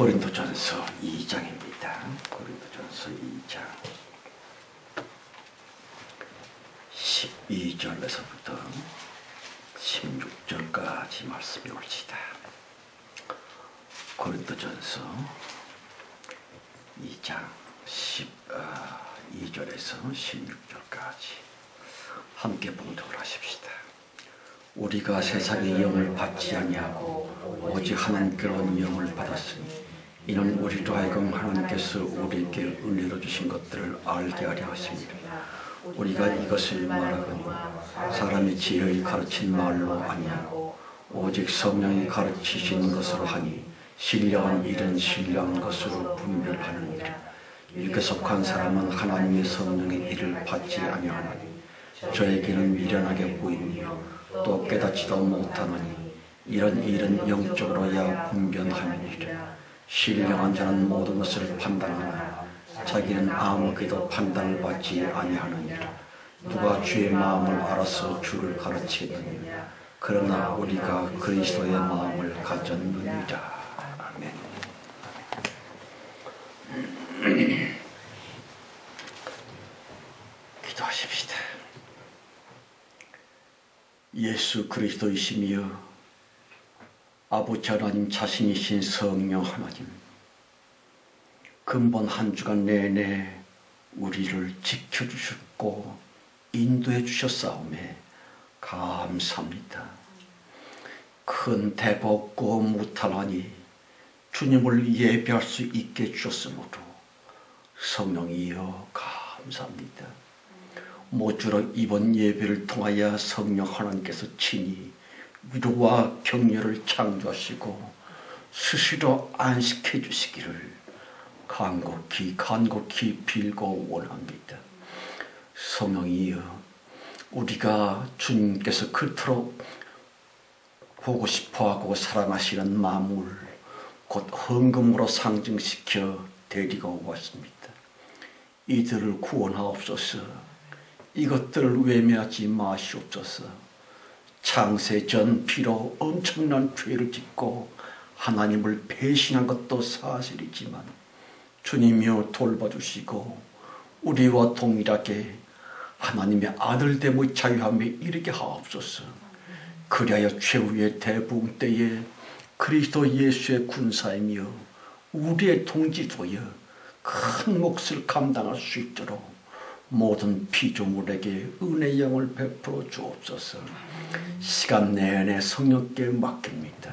고린도전서 2장입니다. 고린도전서 2장 12절에서부터 16절까지 말씀해 봅시다. 고린도전서 2장 12절에서 16절까지 함께 봉독을 하십시다. 우리가 세상의 영을 받지 아니하고 오직 하나님께로는 영을 받았으니 이는 우리로 하여금 하나님께서 우리에게 은혜로 주신 것들을 알게 하려 하십니다. 우리가 이것을 말하거니 사람의 지혜의 가르친 말로 아니하고 오직 성령이 가르치신 것으로 하니 신령한 일은 신령한 것으로 분별하느니라. 이렇게 속한 사람은 하나님의 성령의 일을 받지 아니하나니 저에게는 미련하게 보이며 또 깨닫지도 못하느니 이런 일은 영적으로야 분별함이니라. 신령한 자는 모든 것을 판단하나 자기는 아무에게도 판단을 받지 아니하느니라. 누가 주의 마음을 알아서 주를 가르치겠느냐. 그러나 우리가 그리스도의 마음을 가졌느니라. 아멘. 기도하십시다. 예수 그리스도이시며 아버지 하나님 자신이신 성령 하나님, 근본 한 주간 내내 우리를 지켜주셨고 인도해 주셨사오매 감사합니다. 큰 대복고 무탈하니 주님을 예배할 수 있게 주셨으므로 성령이여 감사합니다. 모쪼록 이번 예배를 통하여 성령 하나님께서 친히 위로와 격려를 창조하시고 스스로 안식해 주시기를 간곡히 빌고 원합니다. 성령이여, 우리가 주님께서 그토록 보고 싶어하고 사랑하시는 만물 곧 헌금으로 상징시켜 데리고 왔습니다. 이들을 구원하옵소서. 이것들을 외면하지 마시옵소서. 창세전 피로 엄청난 죄를 짓고 하나님을 배신한 것도 사실이지만 주님이여 돌봐주시고 우리와 동일하게 하나님의 아들됨의 자유함에 이르게 하옵소서. 그리하여 최후의 대부흥 때에 그리스도 예수의 군사이며 우리의 통지도여 큰 몫을 감당할 수 있도록 모든 피조물에게 은혜의 영을 베풀어 주옵소서. 시간 내내 성령께 맡깁니다.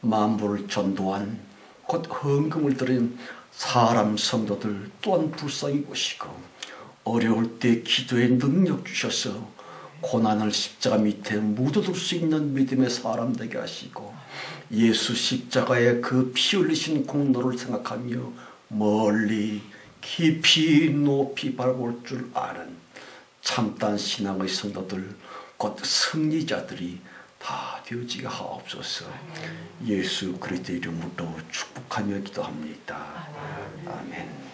만물을 전도한 곧 헌금을 드린 사람 성도들 또한 불쌍히 보시고 어려울 때 기도의 능력 주셔서 고난을 십자가 밑에 묻어둘 수 있는 믿음의 사람 되게 하시고 예수 십자가의 그 피 흘리신 공로를 생각하며 멀리 깊이 높이 바라볼 줄 아는 참단 신앙의 성도들 곧 승리자들이 다 되어지게 하옵소서. 예수 그리스도 이름으로 축복하며 기도합니다. 아멘.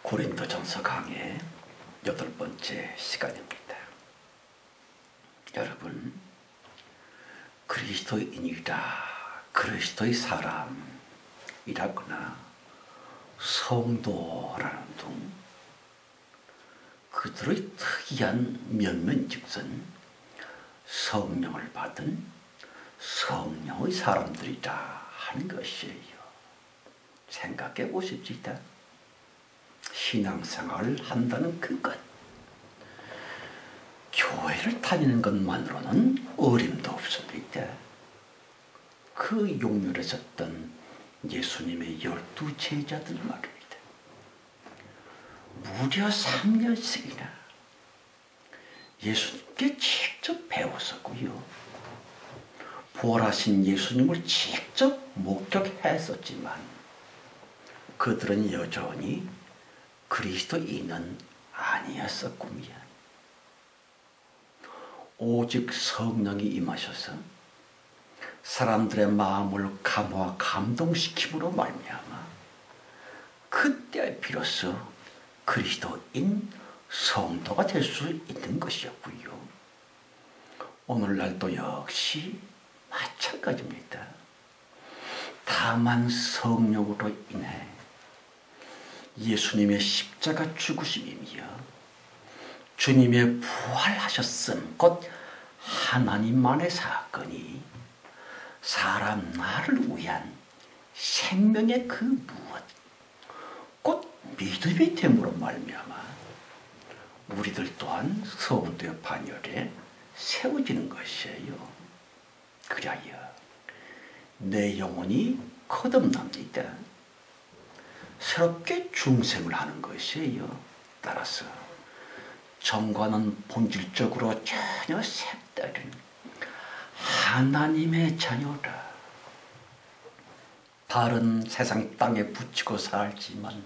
고린도전서 강의 8번째 시간입니다. 여러분, 그리스도인이라 그리스도의 사람이라거나 성도라는 등 그들의 특이한 면면즉슨 성령을 받은 성령의 사람들이라 하는 것이에요. 생각해 보십시다. 신앙생활을 한다는 그것, 교회를 다니는 것만으로는 어림도 없습니다. 그 용렬에 섰던 예수님의 12 제자들 말입니다. 무려 3년씩이나 예수님께 직접 배웠었고요. 부활하신 예수님을 직접 목격했었지만 그들은 여전히 그리스도인은 아니었었군요. 오직 성령이 임하셔서 사람들의 마음을 감화 감동시킴으로 말미암아 그때 비로소 그리스도인 성도가 될 수 있는 것이었고요. 오늘날도 역시 마찬가지입니다. 다만 성령으로 인해 예수님의 십자가 죽으심이며 주님의 부활하셨음 곧 하나님만의 사건이 사람 나를 위한 생명의 그 무엇 곧 믿음이 됨으로 말미암아 우리들 또한 성도의 반열에 세워지는 것이에요. 그리하여 내 영혼이 거듭납니다. 새롭게 중생을 하는 것이에요. 따라서 전과는 본질적으로 전혀 색다른 하나님의 자녀라. 발은 세상 땅에 붙이고 살지만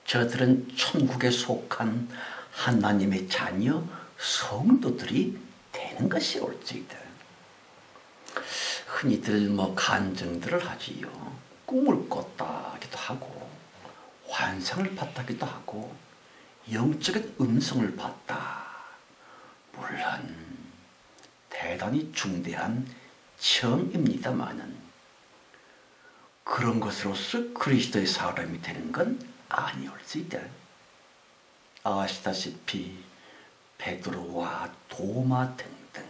저들은 천국에 속한 하나님의 자녀 성도들이 되는 것이 옳지이다. 흔히들 간증들을 하지요. 꿈을 꿨다기도 하고 환상을 봤다기도 하고 영적인 음성을 봤다. 물론 대단히 중대한 체험입니다마는 그런 것으로서 그리스도의 사람이 되는 건 아니올지이다. 아시다시피 베드로와 도마 등등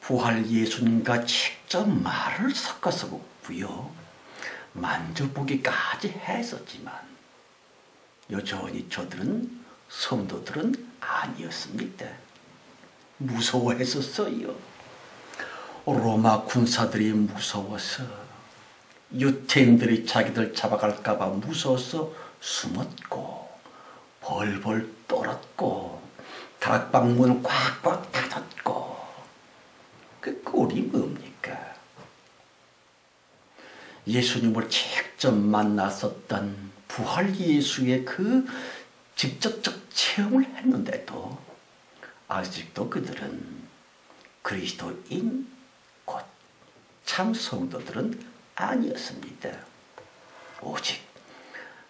부활 예수님과 직접 말을 섞어서 보고요. 만져보기까지 했었지만 여전히 저들은 성도들은 아니었습니다. 무서워했었어요. 로마 군사들이 무서워서 유태인들이 자기들 잡아갈까봐 무서워서 숨었고 벌벌 떨었고 다락방문을 꽉꽉 닫았고 그 꼴이 뭡니까? 예수님을 직접 만났었던 부활 예수의 그 직접적 체험을 했는데도 아직도 그들은 그리스도인 곧 참 성도들은 아니었습니다. 오직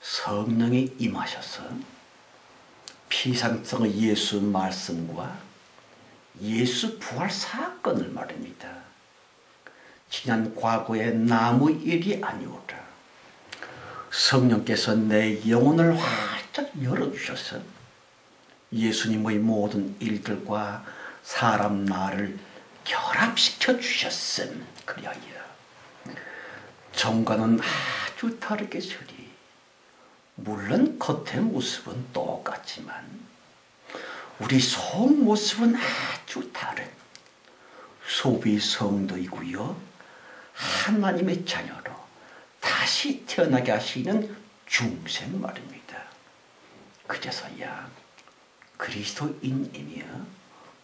성령이 임하셔서 피상성의 예수 말씀과 예수 부활 사건을 말합니다. 지난 과거의 나무 일이 아니오라. 성령께서 내 영혼을 활짝 열어주셔서 예수님의 모든 일들과 사람 나를 결합시켜 주셨음. 그리하여 전과는 아주 다르게 서리. 물론 겉의 모습은 똑같지만 우리 속 모습은 아주 다른 소비 성도이고요. 하나님의 자녀로 다시 태어나게 하시는 중생 말입니다. 그제서야 그리스도인이며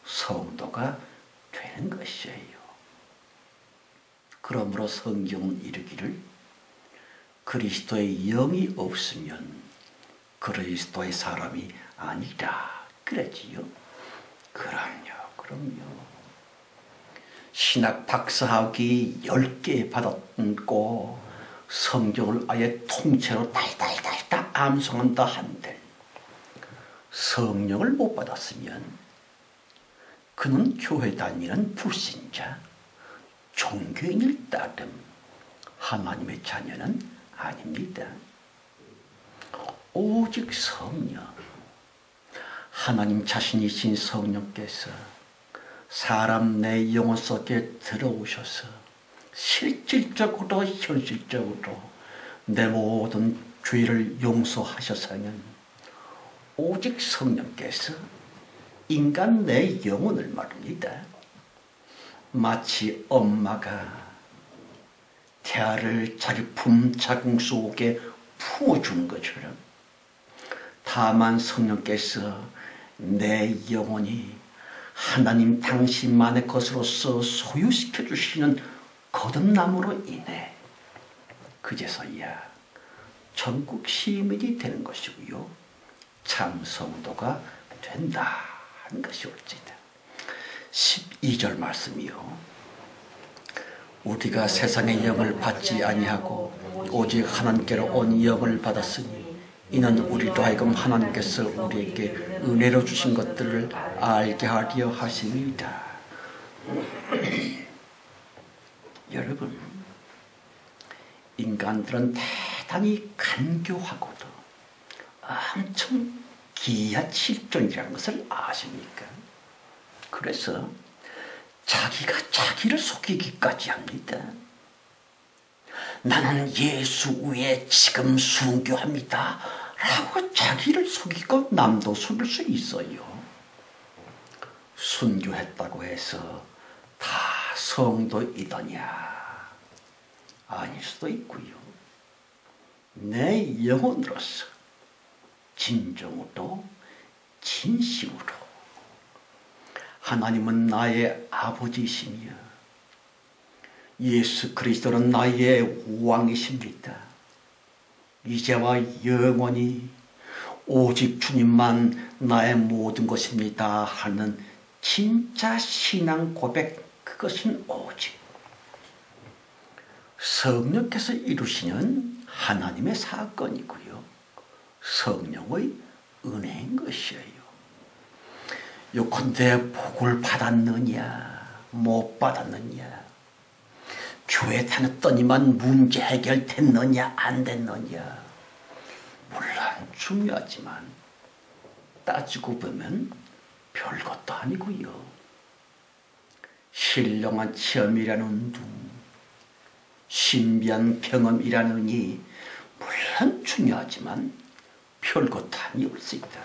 성도가 되는 것이에요. 그러므로 성경은 이르기를 그리스도의 영이 없으면 그리스도의 사람이 아니라 그랬지요. 그럼요. 신학 박사학위 10개 받았고 성경을 아예 통째로 달달달달 암송한다 한들 성령을 못 받았으면 그는 교회 다니는 불신자, 종교인일 따름 하나님의 자녀는 아닙니다. 오직 성령, 하나님 자신이신 성령께서 사람 내 영혼 속에 들어오셔서 실질적으로 현실적으로 내 모든 죄를 용서하셔서는 오직 성령께서 인간 내 영혼을 말합니다. 마치 엄마가 태아를 자기 품 자궁 속에 품어주는 것처럼 다만 성령께서 내 영혼이 하나님 당신만의 것으로서 소유시켜 주시는 거듭남으로 인해 그제서야 전국 시민이 되는 것이고요. 참 성도가 된다는 것이 옳지다. 12절 말씀이요. 우리가 세상의 영을 받지 아니하고 오직 하나님께로 온 영을 받았으니 이는 우리로 하여금 하나님께서 우리에게 은혜로 주신 것들을 알게 하려 하심이다. 여러분, 인간들은 대단히 간교하고도 엄청 기이한 실존이라는 것을 아십니까? 그래서 자기가 자기를 속이기까지 합니다. 나는 예수 위에 지금 순교합니다 라고 자기를 속이고 남도 속일 수 있어요. 순교했다고 해서 다 성도이더냐? 아닐 수도 있고요. 내 영혼으로서 진정으로 진심으로 하나님은 나의 아버지이시며 예수 그리스도는 나의 왕이십니다. 이제와 영원히 오직 주님만 나의 모든 것입니다 하는 진짜 신앙 고백, 그것은 오직 성령께서 이루시는 하나님의 사건이고요. 성령의 은혜인 것이에요. 요컨대 복을 받았느냐 못 받았느냐, 교회 다녔더니만 문제 해결됐느냐 안 됐느냐, 물론 중요하지만 따지고 보면 별것도 아니고요. 신령한 체험이라는 둥, 신비한 경험이라느니 물론 중요하지만 별것도 아니올 수 있다.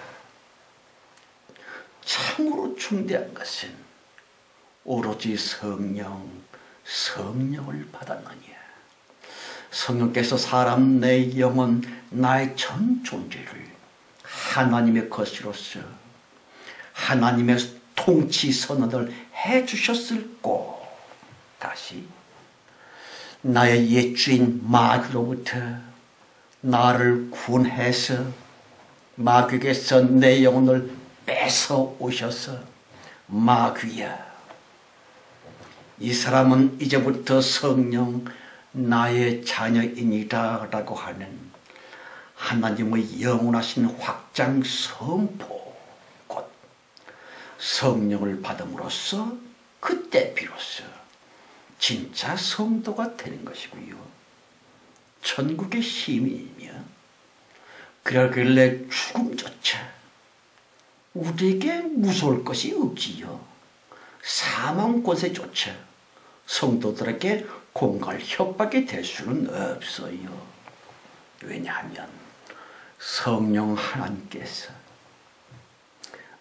참으로 중대한 것은 오로지 성령을 받았느냐. 성령께서 사람 내 영혼 나의 전 존재를 하나님의 것으로서 하나님의 통치 선언을 해주셨을 고, 다시 나의 옛주인 마귀로부터 나를 구원해서 마귀에게서 내 영혼을 뺏어 오셔서 마귀야, 이 사람은 이제부터 성령 나의 자녀이니라 라고 하는 하나님의 영원하신 확장 선포, 곧 성령을 받음으로써 그때 비로소 진짜 성도가 되는 것이고요. 천국의 시민이며, 그러길래 죽음조차 우리에게 무서울 것이 없지요. 사망 권세조차 성도들에게 공갈 협박이 될 수는 없어요. 왜냐하면 성령 하나님께서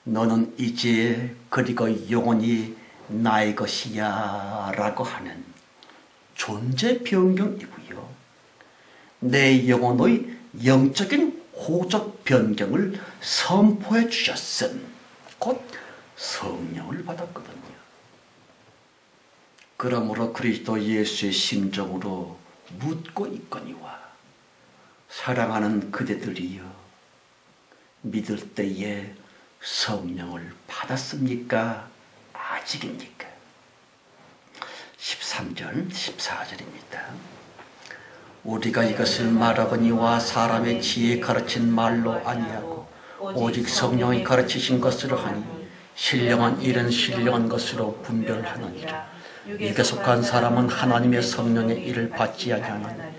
너는 이제 그리고 영원히 나의 것이야 라고 하는 존재 변경이고요. 내 영혼의 영적인 호적 변경을 선포해 주셨음, 곧 성령을 받았거든요. 그러므로 그리스도 예수의 심정으로 묻고 있거니와, 사랑하는 그대들이여, 믿을 때에 성령을 받았습니까? 아직입니까? 13절 14절입니다. 우리가 이것을 말하거니와 사람의 지혜 가르친 말로 아니하고 오직 성령이 가르치신 것으로 하니 신령한 일은 신령한 것으로 분별하느니라. 육에 속한 사람은 하나님의 성령의 일을 받지 아니하나니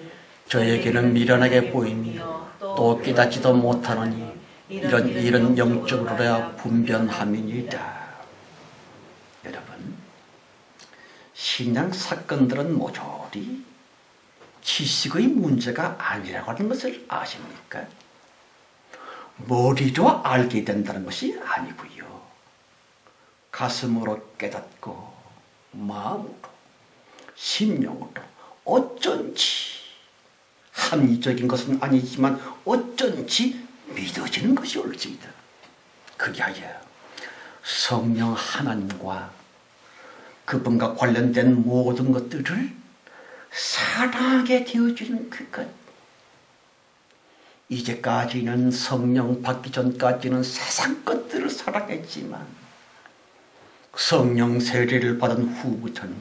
저에게는 미련하게 보이니 또 깨닫지도 못하느니 이런 일은 영적으로야 분별함이니이다. 여러분, 신앙 사건들은 모조리 지식의 문제가 아니라고 하는 것을 아십니까? 머리로 알게 된다는 것이 아니고요. 가슴으로 깨닫고 마음으로, 심령으로 어쩐지, 합리적인 것은 아니지만 어쩐지 믿어지는 것이 옳습니다. 그리하여 성령 하나님과 그분과 관련된 모든 것들을 사랑하게 되어주는 그것. 이제까지는 성령 받기 전까지는 세상 것들을 사랑했지만 성령 세례를 받은 후부터는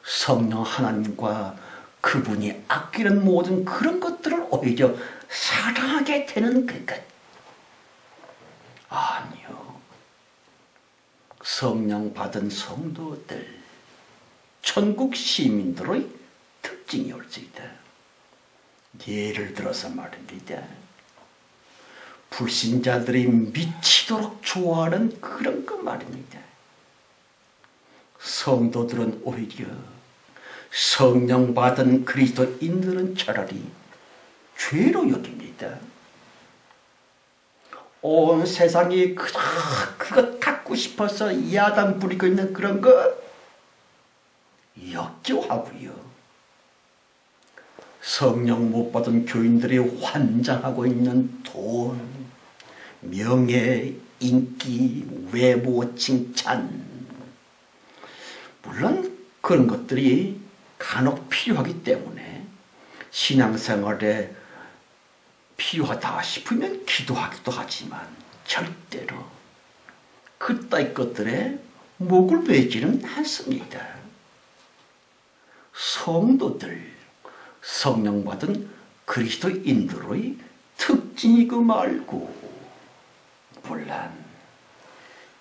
성령 하나님과 그분이 아끼는 모든 그런 것들을 오히려 사랑하게 되는 그것. 아니요. 성령 받은 성도들, 천국 시민들의 특징이 올 수 있다. 예를 들어서 말입니다. 불신자들이 미치도록 좋아하는 그런 것 말입니다. 성도들은 오히려 성령 받은 그리스도인들은 차라리 죄로 여깁니다. 온 세상이 그것 갖고 싶어서 야단 부리고 있는 그런 것 역겨워하고요. 성령 못 받은 교인들이 환장하고 있는 돈, 명예, 인기, 외모, 칭찬. 물론 그런 것들이 간혹 필요하기 때문에 신앙생활에 필요하다 싶으면 기도하기도 하지만 절대로 그따위 것들에 목을 매지는 않습니다. 성도들, 성령 받은 그리스도인들의 특징이고 말고 물론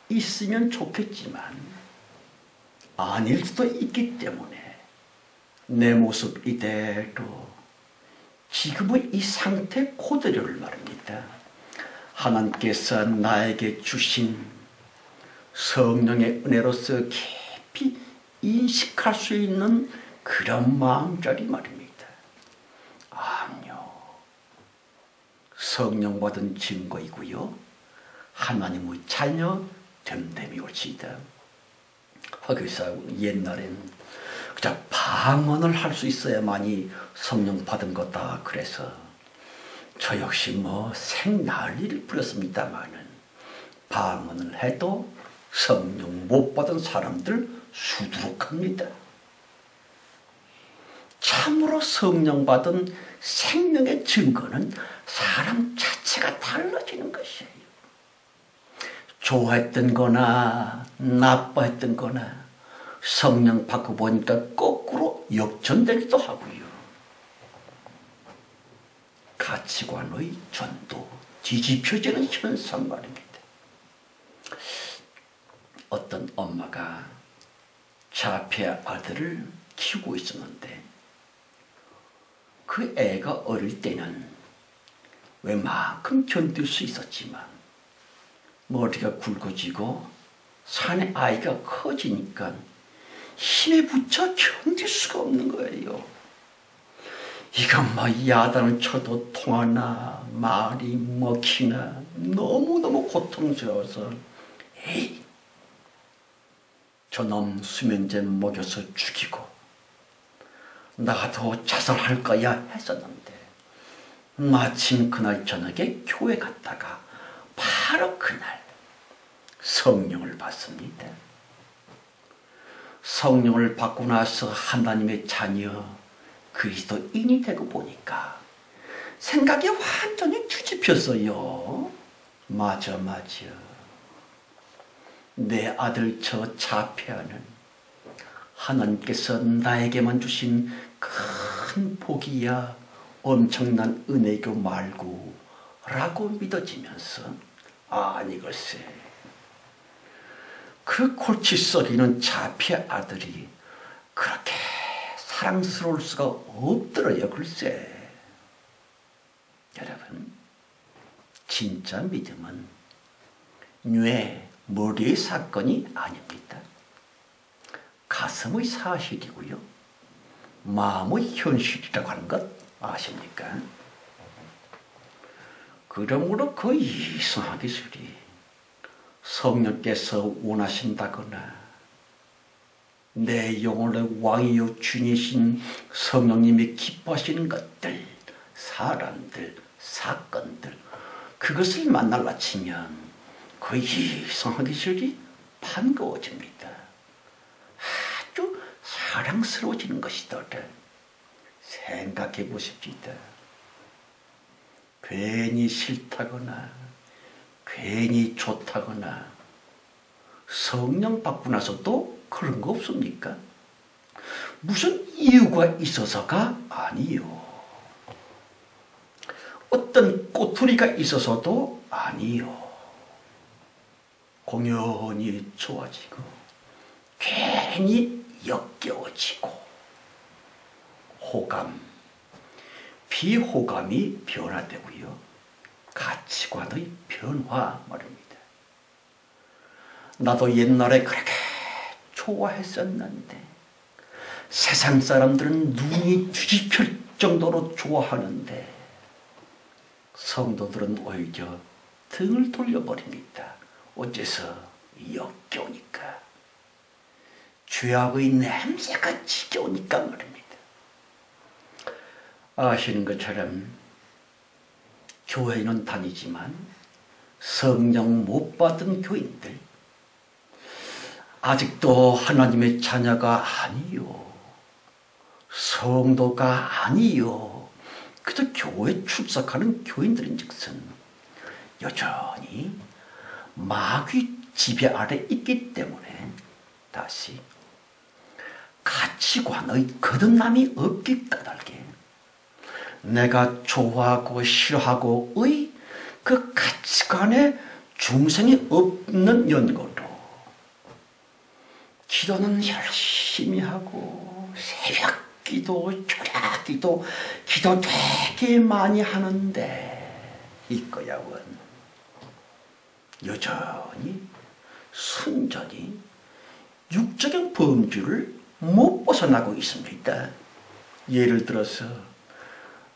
있으면 좋겠지만 아닐 수도 있기 때문에 내 모습 이대로 지금의 이 상태 그대로를 말합니다. 하나님께서 나에게 주신 성령의 은혜로서 깊이 인식할 수 있는 그런 마음자리 말입니다. 아니요. 성령 받은 증거이고요. 하나님의 자녀 됨됨이 올지이다. 그래서 옛날엔 그저 방언을 할 수 있어야만이 성령 받은 거다. 그래서 저 역시 뭐 생난리를 부렸습니다마는 방언을 해도 성령 못 받은 사람들 수두룩합니다. 참으로 성령 받은 생명의 증거는 사람 자체가 달라지는 것이에요. 좋아했던 거나 나빠했던 거나 성령 받고 보니까 거꾸로 역전되기도 하고요. 가치관의 전도, 뒤집혀지는 현상 말입니다. 어떤 엄마가 자폐 아들을 키우고 있었는데 그 애가 어릴 때는 웬만큼 견딜 수 있었지만 머리가 굵어지고 산의 아이가 커지니까 힘에 붙여 견딜 수가 없는 거예요. 이건 뭐 야단을 쳐도 통하나 말이 먹히나 너무너무 고통스러워서 에이, 저놈 수면제 먹여서 죽이고 나도 자살할 거야 했었는데 마침 그날 저녁에 교회 갔다가 바로 그날 성령을 받습니다. 성령을 받고 나서 하나님의 자녀 그리스도인이 되고 보니까 생각이 완전히 뒤집혔어요. 맞아. 내 아들 저 자폐아는 하나님께서 나에게만 주신 큰 복이야 엄청난 은혜고 말고 라고 믿어지면서 아니 글쎄 그 골치 썩이는 자폐 아들이 그렇게 사랑스러울 수가 없더래요. 글쎄 여러분 진짜 믿음은 뇌, 머리의 사건이 아닙니다. 가슴의 사실이고요. 마음의 현실이라고 하는 것 아십니까? 그러므로 그 이상하게 소리 성령께서 원하신다거나 내 영혼의 왕이요 주님이신 성령님이 기뻐하시는 것들, 사람들, 사건들 그것을 만날라 치면 그 이상하게 소리 반가워집니다. 아주 사랑스러워지는 것이더래. 생각해 보십시다. 괜히 싫다거나 괜히 좋다거나 성령 받고 나서도 그런 거 없습니까? 무슨 이유가 있어서가 아니요. 어떤 꼬투리가 있어서도 아니요. 공연히 좋아지고 괜히 역겨워지고 호감, 비호감이 변화되고요. 가치관의 변화 말입니다. 나도 옛날에 그렇게 좋아했었는데 세상 사람들은 눈이 뒤집힐 정도로 좋아하는데 성도들은 오히려 등을 돌려버립니다. 어째서? 역겨우니까. 죄악의 냄새가 지겨우니까 말입니다. 아시는 것처럼 교회는 다니지만 성령 못 받은 교인들, 아직도 하나님의 자녀가 아니요, 성도가 아니요, 그저 교회 출석하는 교인들인즉슨 여전히 마귀 지배 아래 있기 때문에 다시 가치관의 거듭남이 없기 까닭에 내가 좋아하고 싫어하고의 그 가치관에 중생이 없는 연고로 기도는 열심히 하고 새벽 기도, 초략 기도, 기도 되게 많이 하는데 이거야 원 여전히 순전히 육적인 범주를 못 벗어나고 있습니다. 예를 들어서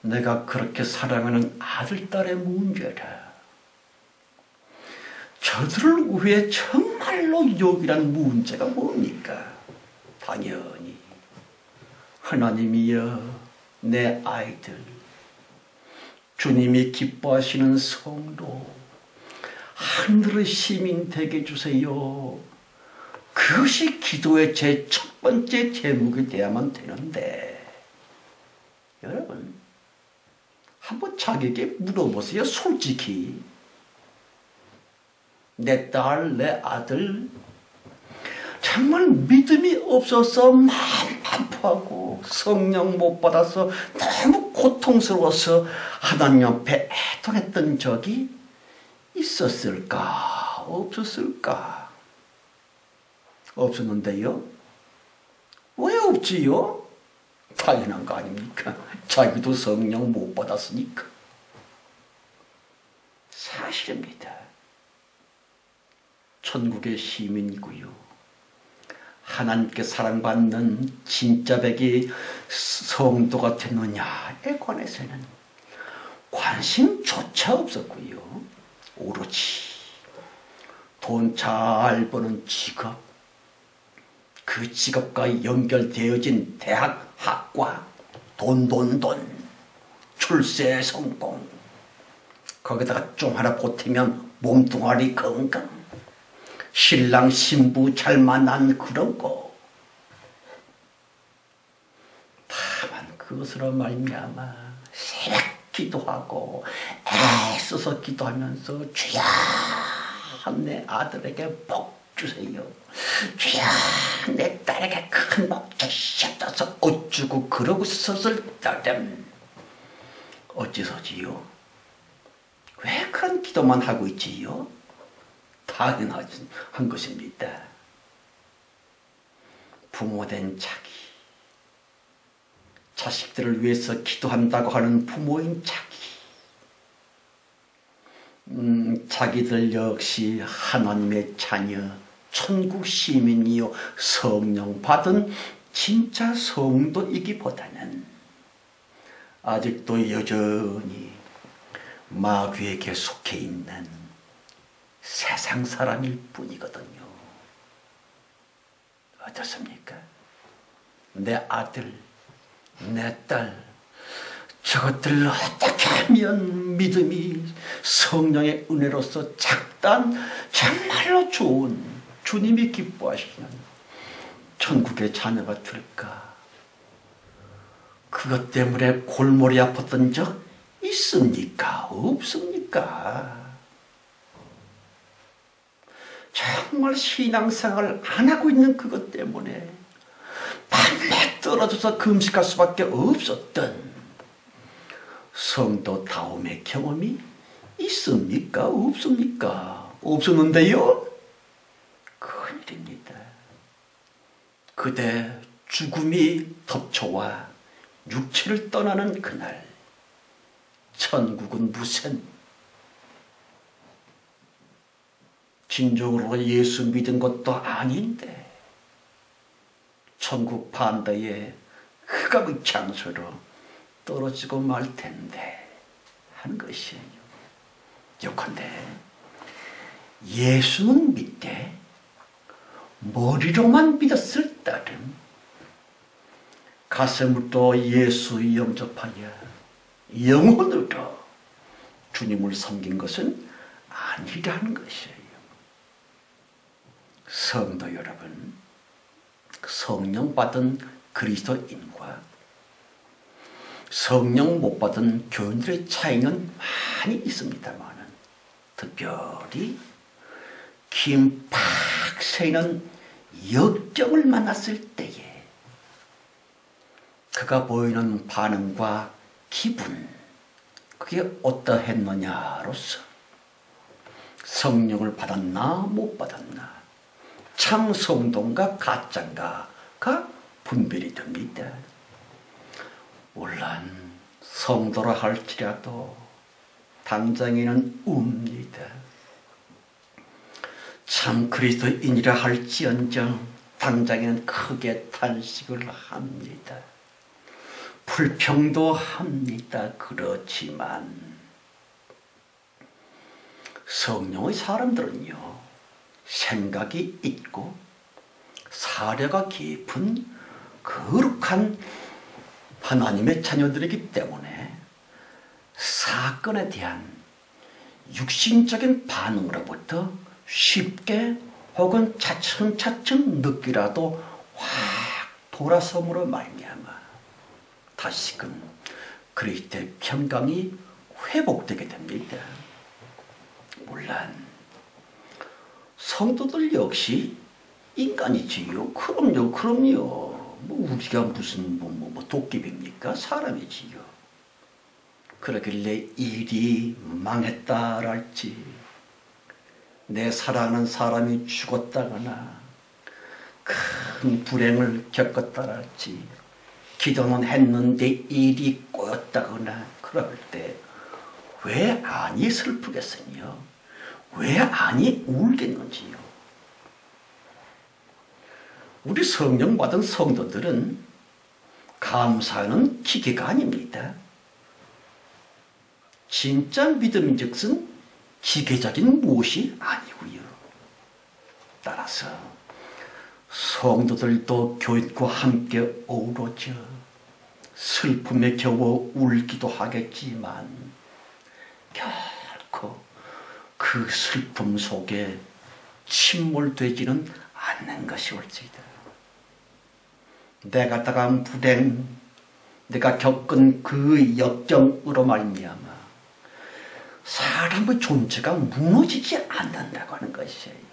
내가 그렇게 사랑하는 아들, 딸의 문제라. 저들을 위해 정말로 유혹이란 문제가 뭡니까? 당연히 하나님이여 내 아이들, 주님이 기뻐하시는 성도, 하늘의 시민 되게 해주세요. 그것이 기도의 제 첫 번째 제목이 돼야만 되는데 여러분 한번 자기에게 물어보세요. 솔직히 내 딸, 내 아들 정말 믿음이 없어서 마음 아파하고 성령 못 받아서 너무 고통스러워서 하나님 앞에 애통했던 적이 있었을까? 없었을까? 없었는데요? 왜 없지요? 당연한 거 아닙니까? 자기도 성령 못 받았으니까. 사실입니다. 천국의 시민이고요. 하나님께 사랑받는 진짜 백이 성도가 됐느냐에 관해서는 관심조차 없었고요. 오로지 돈 잘 버는 직업, 그 직업과 연결되어진 대학 학과, 돈, 출세 성공, 거기다가 좀 하나 보태면 몸뚱아리 건강, 신랑 신부 잘 만난 그런 거. 다만 그것으로 말미암아 새벽 기도하고 애써서 기도하면서 주야 내 아들에게 복 주세요. 주야 내 딸에게 큰 복 주시옵소서 어쩌고 그러고 있었을 때는 어째서지요? 왜 그런 기도만 하고 있지요? 당연한 것입니다. 부모된 자기, 자식들을 위해서 기도한다고 하는 부모인 자기, 자기들 역시 하나님의 자녀, 천국 시민이요 성령 받은 진짜 성도이기보다는 아직도 여전히 마귀에게 속해 있는 세상 사람일 뿐이거든요. 어떻습니까? 내 아들, 내 딸, 저것들을 어떻게 하면 믿음이 성령의 은혜로서 작단 정말로 좋은 주님이 기뻐하시는 천국의 자녀가 될까? 그것 때문에 골머리 아팠던 적 있습니까? 없습니까? 정말 신앙생활을 안 하고 있는 그것 때문에 밤에 떨어져서 금식할 수밖에 없었던 성도 다움의 경험이 있습니까? 없습니까? 없었는데요? 큰일입니다. 그대 죽음이 덮쳐와 육체를 떠나는 그날, 천국은 무슨 진정으로 예수 믿은 것도 아닌데 천국 반대에 흑암의 장소로 떨어지고 말 텐데 하는 것이에요. 요컨대 예수는 믿되 머리로만 믿었을 따름 가슴으로 예수 영접하여 영혼으로 주님을 섬긴 것은 아니라는 것이에요. 성도 여러분, 성령 받은 그리스도인과 성령 못 받은 교인들의 차이는 많이 있습니다만 특별히 김팍 새이는 역경을 만났을 때에 그가 보이는 반응과 기분, 그게 어떠했느냐로서 성령을 받았나 못 받았나, 참 성도인가 가짜인가가 분별이 됩니다. 물론 성도라 할지라도 당장에는 웁니다. 참 그리스도인이라 할지언정 당장에는 크게 탄식을 합니다. 불평도 합니다. 그렇지만 성령의 사람들은요, 생각이 있고 사려가 깊은 거룩한 하나님의 자녀들이기 때문에 사건에 대한 육신적인 반응으로부터 쉽게 혹은 차츰차츰 늦기라도 확 돌아섬으로 말미암아 다시금 그리스도의 평강이 회복되게 됩니다. 물론 성도들 역시 인간이지요. 그럼요. 뭐 우리가 무슨 도끼입니까? 사람이지요. 그러길래 일이 망했다랄지, 내 사랑하는 사람이 죽었다거나 큰 불행을 겪었다랄지, 기도는 했는데 일이 꼬였다거나 그럴 때 왜 아니 슬프겠으며 왜 아니 울겠는지요. 우리 성령 받은 성도들은 감사하는 기계가 아닙니다. 진짜 믿음인즉슨 기계적인 무엇이 아니고요. 따라서 성도들도 교인과 함께 어우러져 슬픔에 겨워 울기도 하겠지만 결코 그 슬픔 속에 침몰되지는 않는 것이 옳지이다. 내가 당한 불행, 내가 겪은 그 역경으로 말미암아 사람의 존재가 무너지지 않는다고 하는 것이에요.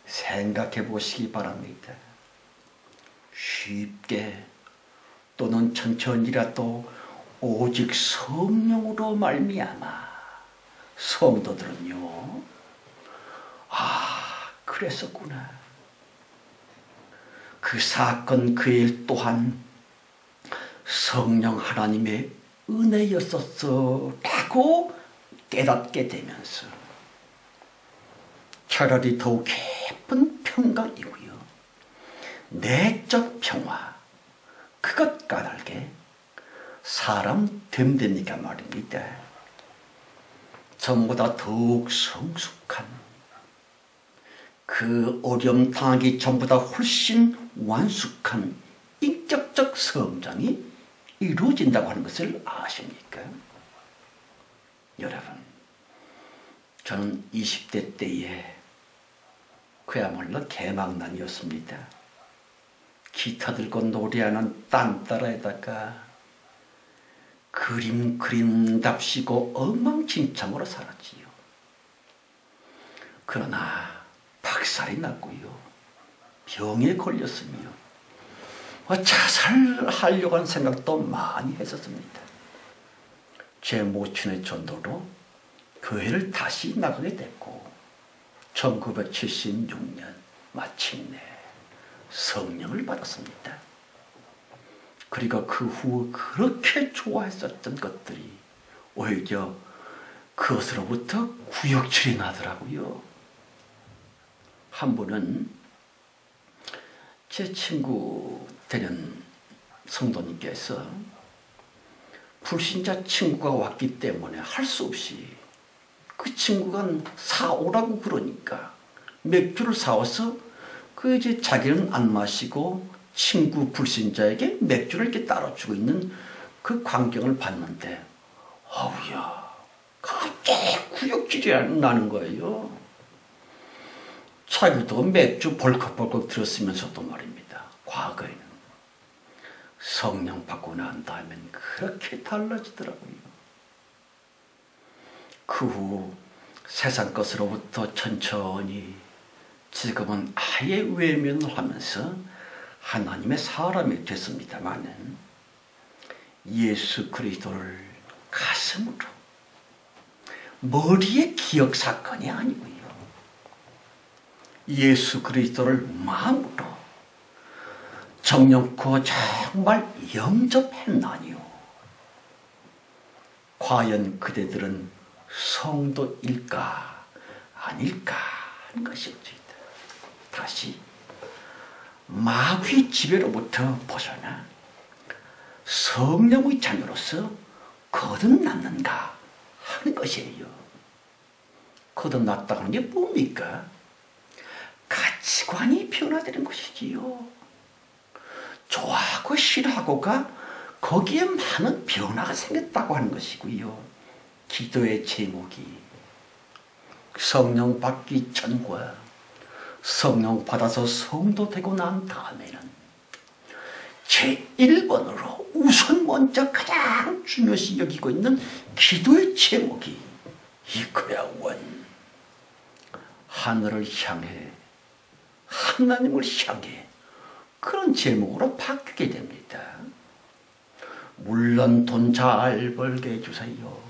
생각해 보시기 바랍니다. 쉽게 또는 천천히라도 오직 성령으로 말미암아 성도들은요, 그랬었구나, 그 사건 그 일 또한 성령 하나님의 은혜였었어 라고 깨닫게 되면서 차라리 더욱 깊은 평강이고요, 내적 평화, 그것 까닭에 사람 됨되니까 말입니다. 전보다 더욱 성숙한, 그 어려움 당하기 전보다 훨씬 완숙한 인격적 성장이 이루어진다고 하는 것을 아십니까? 여러분, 저는 20대 때에 그야말로 개망난이었습니다. 기타 들고 노래하는 딴따라에다가 그림답시고 엉망진창으로 살았지요. 그러나 박살이 났고요, 병에 걸렸으며 자살하려고 하는 생각도 많이 했었습니다. 제 모친의 전도로 교회를 다시 나가게 됐고 1976년 마침내 성령을 받았습니다. 그리고 그 후 그렇게 좋아했었던 것들이 오히려 그것으로부터 구역질이 나더라고요. 한 분은 제 친구 되는 성도님께서 불신자 친구가 왔기 때문에 할 수 없이 그 친구가 사오라고 그러니까 맥주를 사와서 그 이제 자기는 안 마시고 친구 불신자에게 맥주를 이렇게 따라주고 있는 그 광경을 봤는데 어우야 갑자기 구역질이 나는 거예요. 자기도 맥주 벌컥벌컥 들었으면서도 말입니다. 과거에는 성령 받고 난 다음엔 그렇게 달라지더라고요. 그 후 세상 것으로부터 천천히 지금은 아예 외면을 하면서 하나님의 사람이 됐습니다마는 예수 그리스도를 가슴으로 머리의 기억 사건이 아니고요. 예수 그리스도를 마음으로 정령코 정말 영접했나니요. 과연 그대들은 성도일까 아닐까 하는 것이었습니다. 다시 마귀의 지배로부터 벗어나 성령의 자녀로서 거듭났는가 하는 것이에요. 거듭났다 하는 게 뭡니까? 가치관이 변화되는 것이지요. 좋아하고 싫어하고가 거기에 많은 변화가 생겼다고 하는 것이고요. 기도의 제목이 성령 받기 전과 성령 받아서 성도 되고 난 다음에는 제1번으로 우선 먼저 가장 중요시 여기고 있는 기도의 제목이 이거야. 원 하늘을 향해 하나님을 향해 그런 제목으로 바뀌게 됩니다. 물론 돈 잘 벌게 해주세요.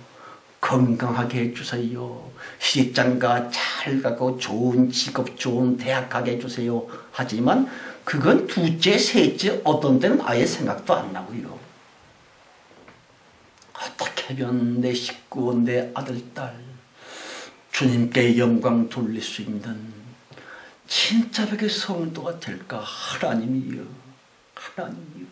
건강하게 해주세요. 시집장가 잘 가고 좋은 직업 좋은 대학 가게 해주세요. 하지만 그건 둘째 셋째 어떤 때는 아예 생각도 안 나고요. 어떻게 하면 내 식구 내 아들 딸 주님께 영광 돌릴 수 있는 진짜백의 성도가 될까? 하나님이여 하나님이여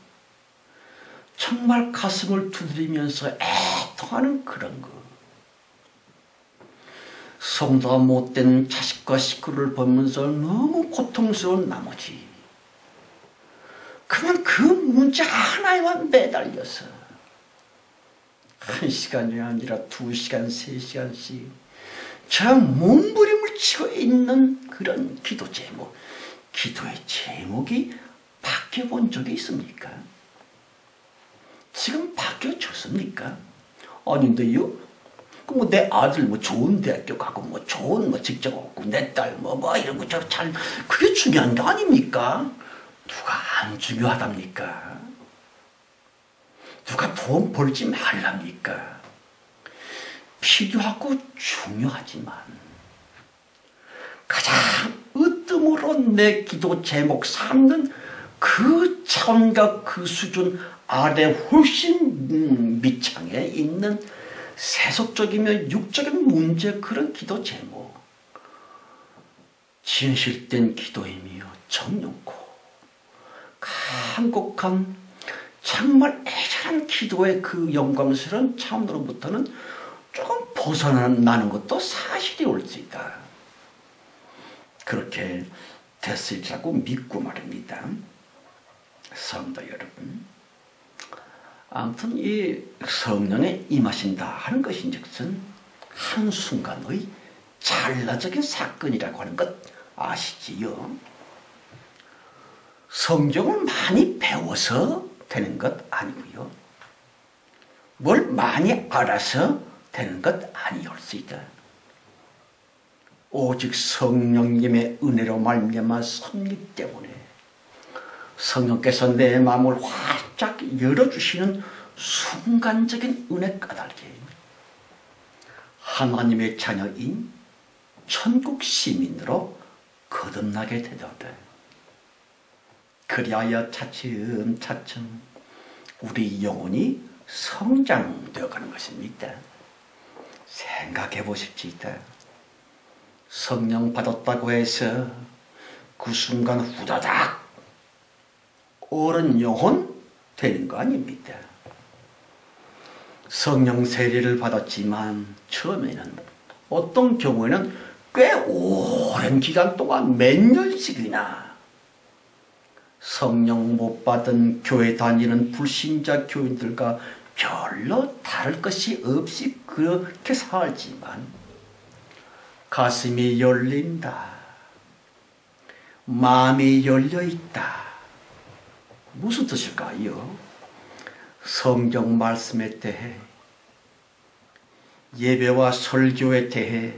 정말 가슴을 두드리면서 애통하는 그런 거. 성도가 못된 자식과 식구를 보면서 너무 고통스러운 나머지 그만 그 문제 하나에만 매달려서 1시간이 아니라 2시간, 3시간씩 저 몸부림을 치고 있는 그런 기도 제목, 기도의 제목이 바뀌어본 적이 있습니까? 지금 바뀌어졌습니까? 아닌데요? 뭐 내 아들 뭐 좋은 대학교 가고 뭐 좋은 뭐 직장 얻고 내 딸 뭐 이런 거 잘 그게 중요한 게 아닙니까? 누가 안 중요하답니까? 누가 돈 벌지 말랍니까? 필요하고 중요하지만 가장 으뜸으로 내 기도 제목 삼는 그 차원과 그 수준 아래 훨씬 밑창에 있는 세속적이며 육적인 문제 그런 기도 제목 진실된 기도이며 정령코 간곡한 정말 애절한 기도의 그 영광스러운 차원으로부터는 조금 벗어나는 것도 사실이 올 수 있다. 그렇게 됐으리라고 믿고 말입니다. 성도 여러분, 아무튼 이 성령에 임하신다 하는 것인즉슨 한순간의 찰나적인 사건이라고 하는 것 아시지요? 성경을 많이 배워서 되는 것 아니고요. 뭘 많이 알아서 되는 것 아니올 수 있다. 오직 성령님의 은혜로 말미암아 섭리 때문에 성령께서 내 마음을 활짝 열어주시는 순간적인 은혜 까닭에 하나님의 자녀인 천국 시민으로 거듭나게 되도다. 그리하여 차츰차츰 우리 영혼이 성장되어 가는 것입니다. 생각해 보십시다. 성령 받았다고 해서 그 순간 후다닥 어른 영혼 되는 거 아닙니다. 성령 세례를 받았지만 처음에는 어떤 경우에는 꽤 오랜 기간 동안 몇 년씩이나 성령 못 받은 교회 다니는 불신자 교인들과 별로 다를 것이 없이 그렇게 살지만 가슴이 열린다. 마음이 열려있다. 무슨 뜻일까요? 성경 말씀에 대해 예배와 설교에 대해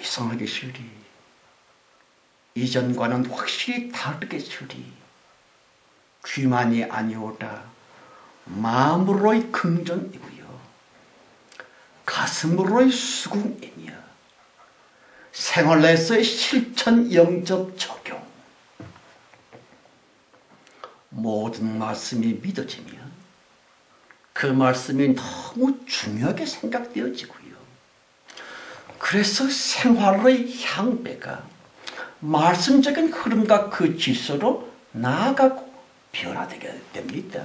이상하게 실이 이전과는 확실히 다르게 실이 귀만이 아니오라 마음으로의 긍정이고요. 가슴으로의 수긍이며 생활에서의 실천 영접 적용 모든 말씀이 믿어지면 그 말씀이 너무 중요하게 생각되어지고요. 그래서 생활의 향배가 말씀적인 흐름과 그 질서로 나아가고 변화되게 됩니다.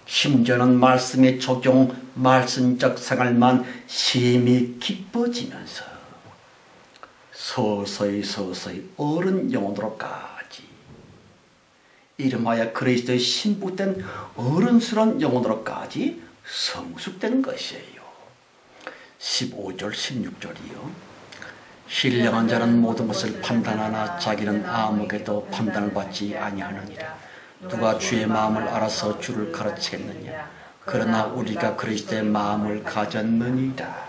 심지어는 말씀의 적용, 말씀적 생활만 심히 깊어지면서 서서히 어른 영혼으로까지 이름하여 그리스도의 신부된 어른스러운 영혼으로까지 성숙되는 것이에요. 15절 16절이요. 신령한 자는 모든 것을 판단하나 자기는 아무에게도 판단을 받지 아니하느니라. 누가 주의 마음을 알아서 주를 가르치겠느냐. 그러나 우리가 그리스도의 마음을 가졌느니라.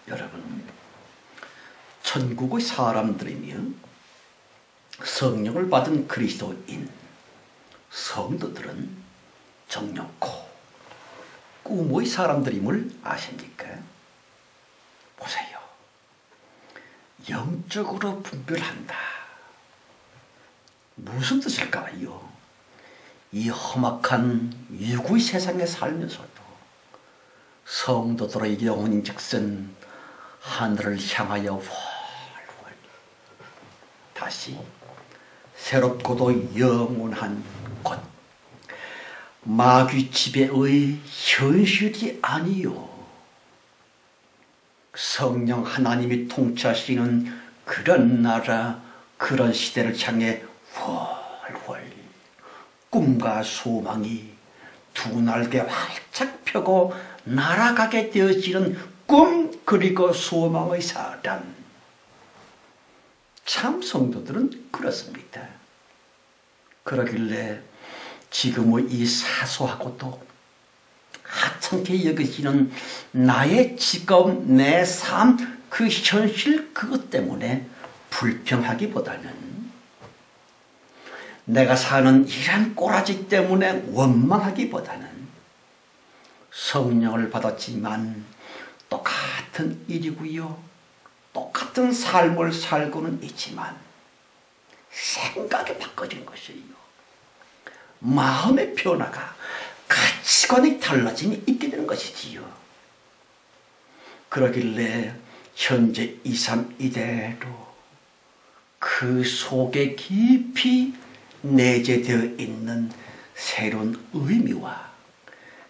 여러분, 천국의 사람들이며 성령을 받은 그리스도인 성도들은 정욕고 꿈의 사람들임을 아십니까? 보세요. 영적으로 분별한다. 무슨 뜻일까요? 이 험악한 유구의 세상에 살면서도 성도들의 영혼인즉슨 하늘을 향하여 훨훨 다시 새롭고도 영원한 곳 마귀 지배의 현실이 아니요 성령 하나님이 통치하시는 그런 나라 그런 시대를 향해 훨훨 꿈과 소망이 두 날개 활짝 펴고 날아가게 되어지는 꿈 그리고 소망의 사람. 참 성도들은 그렇습니다. 그러길래 지금의 이 사소하고도 하찮게 여겨지는 나의 직업, 내 삶, 그 현실 그것 때문에 불평하기보다는 내가 사는 이런 꼬라지 때문에 원망하기보다는 성령을 받았지만 똑같은 일이고요. 똑같은 삶을 살고는 있지만 생각이 바꿔진 것이에요. 마음의 변화가 가치관이 달라짐이 있게 되는 것이지요. 그러길래 현재 2, 3 이대로 그 속에 깊이 내재되어 있는 새로운 의미와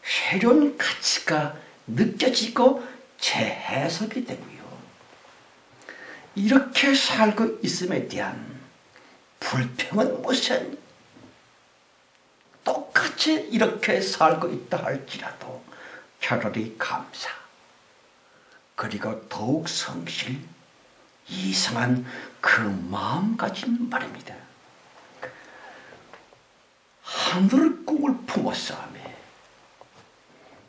새로운 가치가 느껴지고 재해석이 되고요. 이렇게 살고 있음에 대한 불평은 무슨 똑같이 이렇게 살고 있다 할지라도 차라리 감사 그리고 더욱 성실 이상한 그 마음가짐 말입니다. 하늘의 꿈을 품었사오매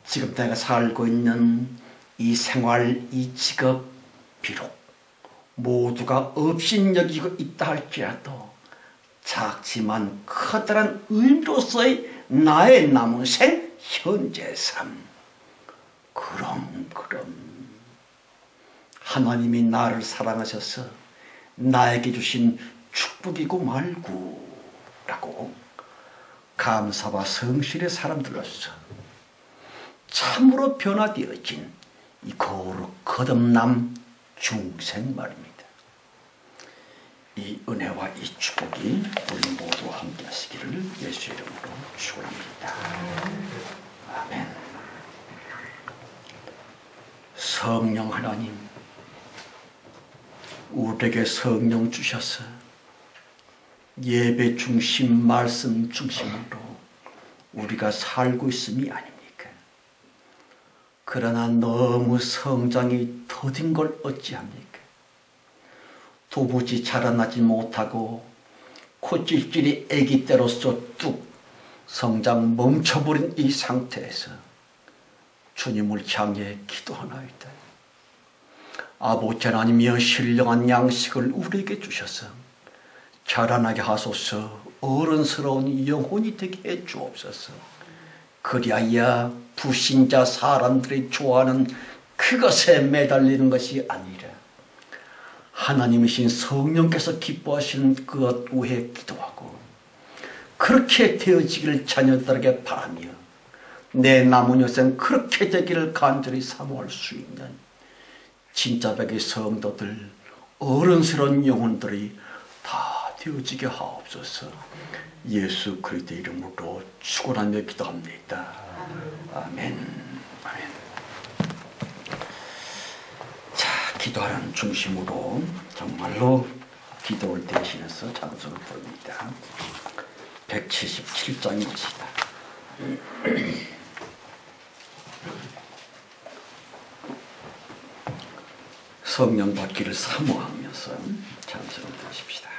지금 내가 살고 있는 이 생활, 이 직업 비록 모두가 업신여기고 있다 할지라도 작지만 커다란 의미로서의 나의 남은 생 현재 삶. 그럼 하나님이 나를 사랑하셔서 나에게 주신 축복이고 말고 라고 감사와 성실의 사람들로서 참으로 변화되어진 이 거듭남 중생 말입니다. 이 은혜와 이 축복이 우리 모두 함께 하시기를 예수의 이름으로 축원합니다. 아멘. 성령 하나님, 우리에게 성령 주셔서 예배 중심, 말씀 중심으로 우리가 살고 있음이 아닙니까? 그러나 너무 성장이 더딘 걸 어찌합니까? 도무지 자라나지 못하고 콧질질이 아기 때로서 뚝 성장 멈춰버린 이 상태에서 주님을 향해 기도하나이다. 아버지 하나님이여, 신령한 양식을 우리에게 주셔서 자라나게 하소서. 어른스러운 영혼이 되게 해 주옵소서. 그리하여 불신자 사람들이 좋아하는 그것에 매달리는 것이 아니라 하나님이신 성령께서 기뻐하시는 그것 외에 기도하고 그렇게 되어지기를 자녀들에게 바라며 내 남은 여생 그렇게 되기를 간절히 사모할 수 있는 진짜 백의 성도들, 어른스러운 영혼들이 다 되어지게 하옵소서. 예수 그리스도의 이름으로 축원하며 기도합니다. 아멘. 아멘. 자, 기도하는 중심으로 정말로 기도를 대신해서 찬송을 부릅니다. 177장입니다. 성령 받기를 사모하면서 찬송을 드십시다.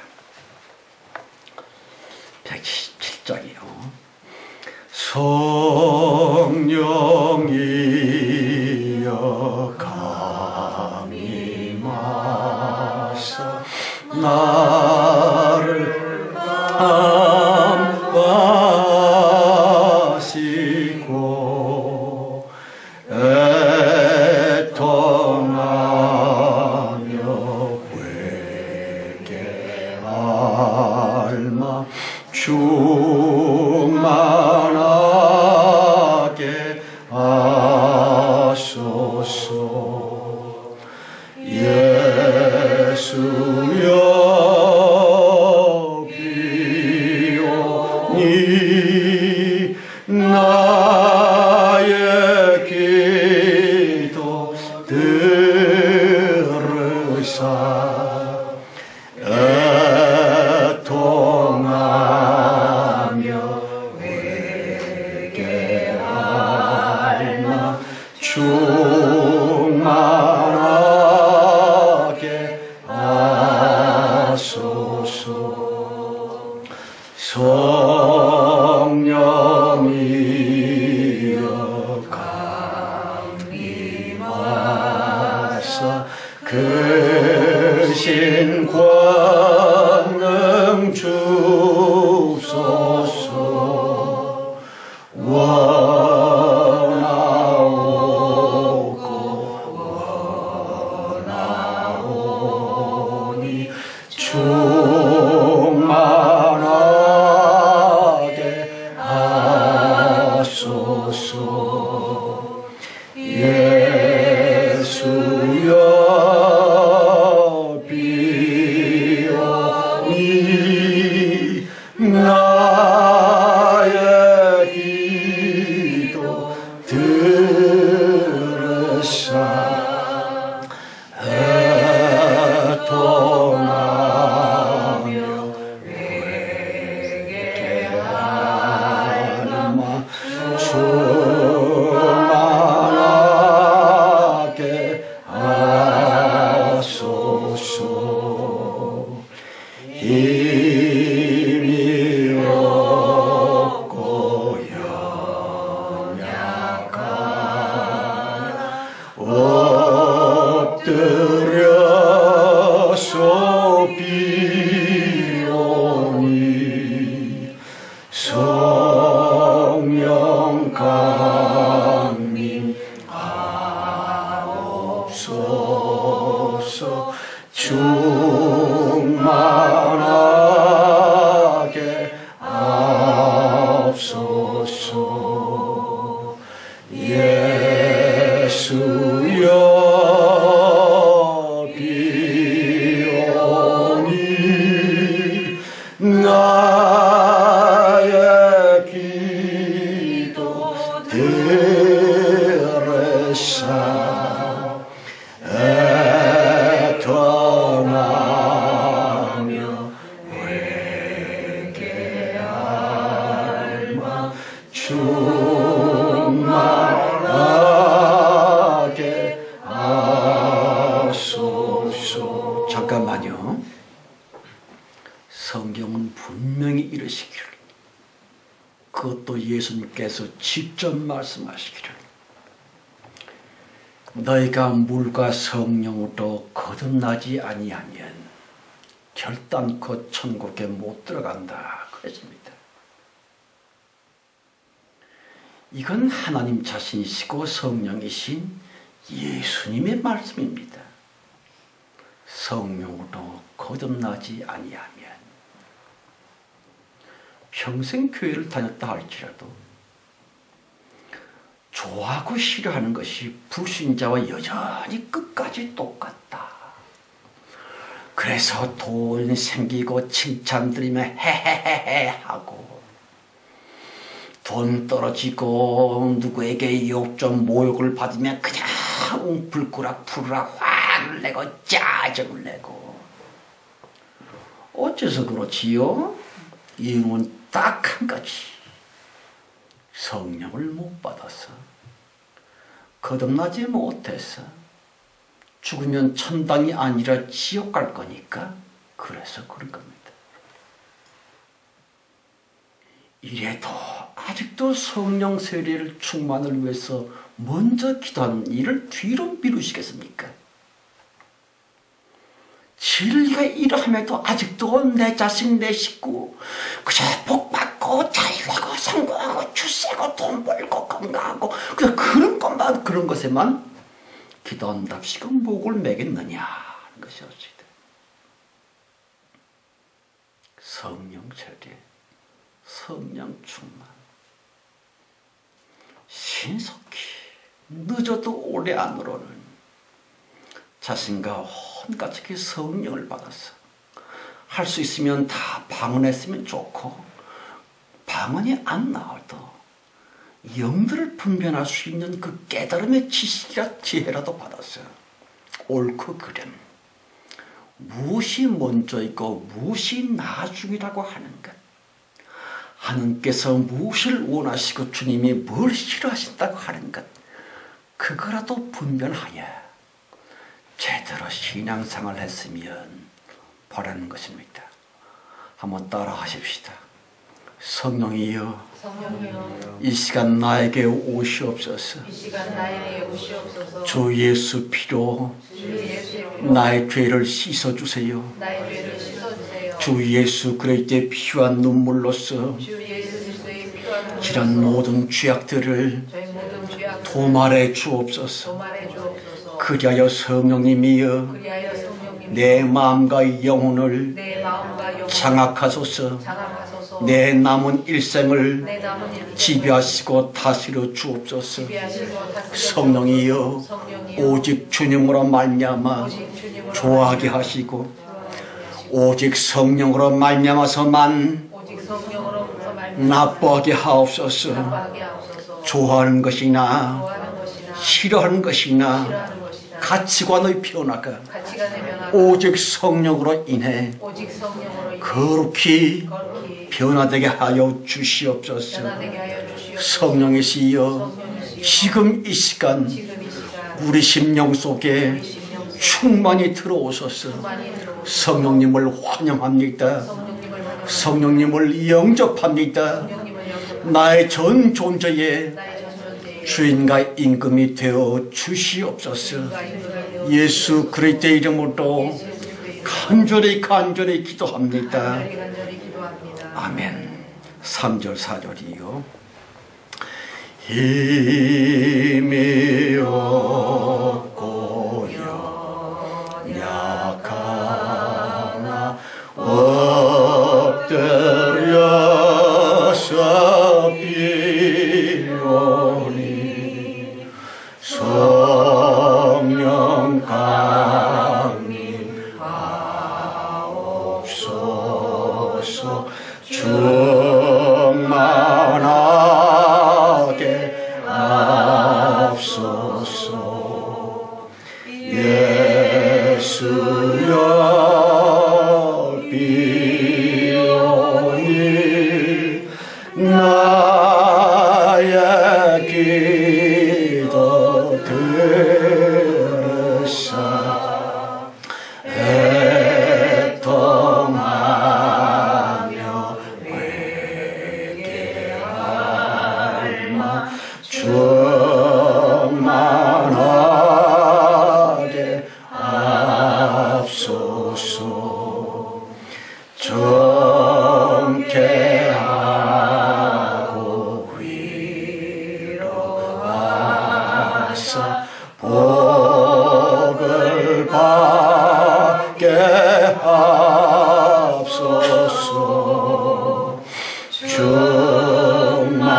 177장이요. 성령이여 감임하사 나를 감화하시고 애통하며 회개 알마 충만하게 하소서. 예수여 비오니 나의 기도 들으사 애통하며 회개하나 충만하게 하소서. 성령이여 감임하사 그 신권능 주소서. 원하오니 충만하게 하소서. 예수여 비오니 나의 기도 들으사 애통하며 회개하나 충만하게 하소서. 힘이여 성령 강림하옵소서. 충만하게 하옵소서. 예수여 비오니 나의 기도 들으사 애통하며 회개할 마 충만하게 하소서. 잠깐만요. 성경은 분명히 이르시기를, 그것도 예수님께서 직접 말씀하시기를, 너희가 물과 성령으로 거듭나지 아니하면 결단코 천국에 못 들어간다 그랬습니다. 이건 하나님 자신이시고 성령이신 예수님의 말씀입니다. 성령으로 거듭나지 아니하면 평생 교회를 다녔다 할지라도 좋아하고 싫어하는 것이 불신자와 여전히 끝까지 똑같다. 그래서 돈 생기고 칭찬 들으며 헤헤헤헤 하고, 돈 떨어지고 누구에게 욕 좀 모욕을 받으면 그냥 웅불꾸락 푸르락 화를 내고 짜증을 내고. 어째서 그렇지요? 이유는 딱 한 가지. 성령을 못 받아서, 거듭나지 못해서, 죽으면 천당이 아니라 지옥 갈 거니까 그래서 그런 겁니다. 이래도 아직도 성령 세례를 충만을 위해서 먼저 기도하는 일을 뒤로 미루시겠습니까? 진리가 이러함에도 아직도 내 자식 내 식구 그저 복받고 자유하고 성공하고 출세하고 돈 벌고 건강하고 그냥 그런 것에만 기도한답시고 목을 매겠느냐 하는 것이 어찌돼. 성령 세례, 성령 충만, 신속히 늦어도 오래 안으로는 자신과 혼같이 성령을 받아서 할 수 있으면 다 방언했으면 좋고, 방언이 안 나와도 영들을 분별할 수 있는 그 깨달음의 지식이라 지혜라도 받아서 옳고 그름, 무엇이 먼저이고 무엇이 나중이라고 하는 것, 하느님께서 무엇을 원하시고 주님이 뭘 싫어하신다고 하는 것, 그거라도 분별하여 제대로 신앙생활을 했으면 바라는 것입니다. 한번 따라 하십시다. 성령이여, 이 시간 나에게 오시옵소서. 주 예수 피로 나의 죄를 씻어주세요. 주 예수 그리스도의 피와 눈물로써 이런 모든 죄악들을 도말해 주옵소서. 그리하여 성령님이여 내 마음과 영혼을 장악하소서. 내 남은 일생을 지배하시고 다스려 주옵소서. 성령이여 오직 주님으로 말미암아 좋아하게 하시고, 오직 성령으로 말미암아서만 나빠하게 하옵소서. 좋아하는 것이나 싫어하는 것이나 가치관의 변화가 오직 성령으로 인해 거룩히 변화되게 하여 주시옵소서. 성령이시여 지금 이 시간 우리 심령 속에 충만히 들어오소서. 성령님을 환영합니다. 성령님을 영접합니다. 나의 전 존재에 주인과 임금이 되어 주시옵소서. 예수 그리스도의 이름으로 간절히 기도합니다. 아멘. 3절 4절이요. 힘이 없고 약하나 엎드려서 비오니 성령 강림하옵소서. 충만하게 하옵소서. 예수여 비오니 나의 기도 들으사 애통하며 회개할 마 충만하게 하옵소서. 정케하고 위로하사 복을 받게 하옵소서. 충만하게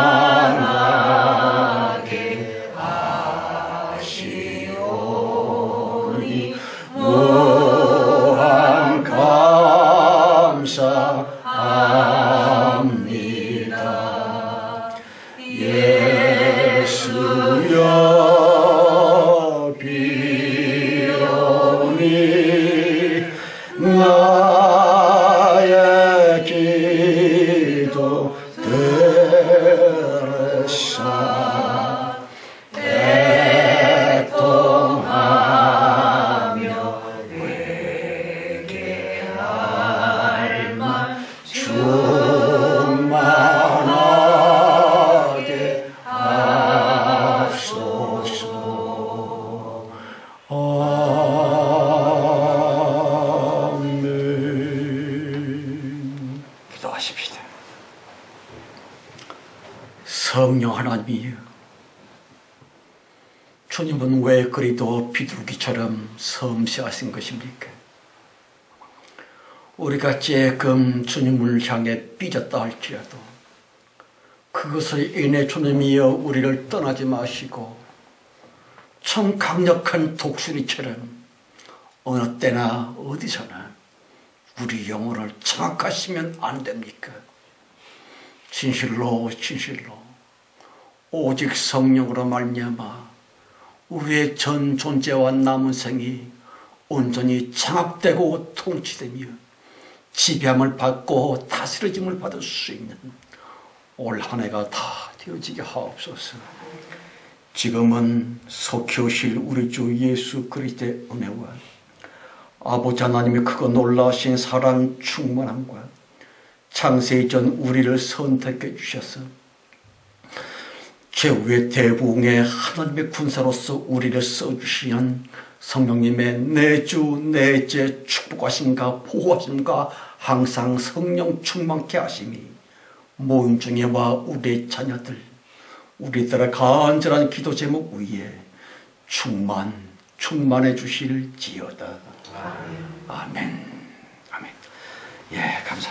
하시오니 무한 감사합니다. 예수여 비오니 나의 기도 들으사 애통하며 회개할 마 충만하게 하옵소서. 아멘. 기도하십시다. 성령 하나님이여, 주님은 왜 그리도 비둘기처럼 섬세하신 것입니까? 우리가 쬐끔 주님을 향해 삐졌다 할지라도 그것을 인해 주님이여 우리를 떠나지 마시고 참 강력한 독수리처럼 어느 때나 어디서나 우리 영혼을 장악하시면 안 됩니까? 진실로 오직 성령으로 말미암아 우리의 전 존재와 남은 생이 온전히 장악되고 통치되며 지배함을 받고 다스려짐을 받을 수 있는 올 한 해가 다 되어지게 하옵소서. 지금은 속히 오실 우리 주 예수 그리스도의 은혜와 아버지 하나님의 크고 놀라우신 사랑 충만함과 창세 이전 우리를 선택해 주셔서 최후의 대부흥의 하나님의 군사로서 우리를 써주시는 성령님의 내주 내제 축복하심과 보호하심과 항상 성령 충만케 하심이 모임 중에와 우리의 자녀들 우리들의 간절한 기도 제목 위에 충만해 주실지어다. 아멘. 아멘. 예, 감사합니다.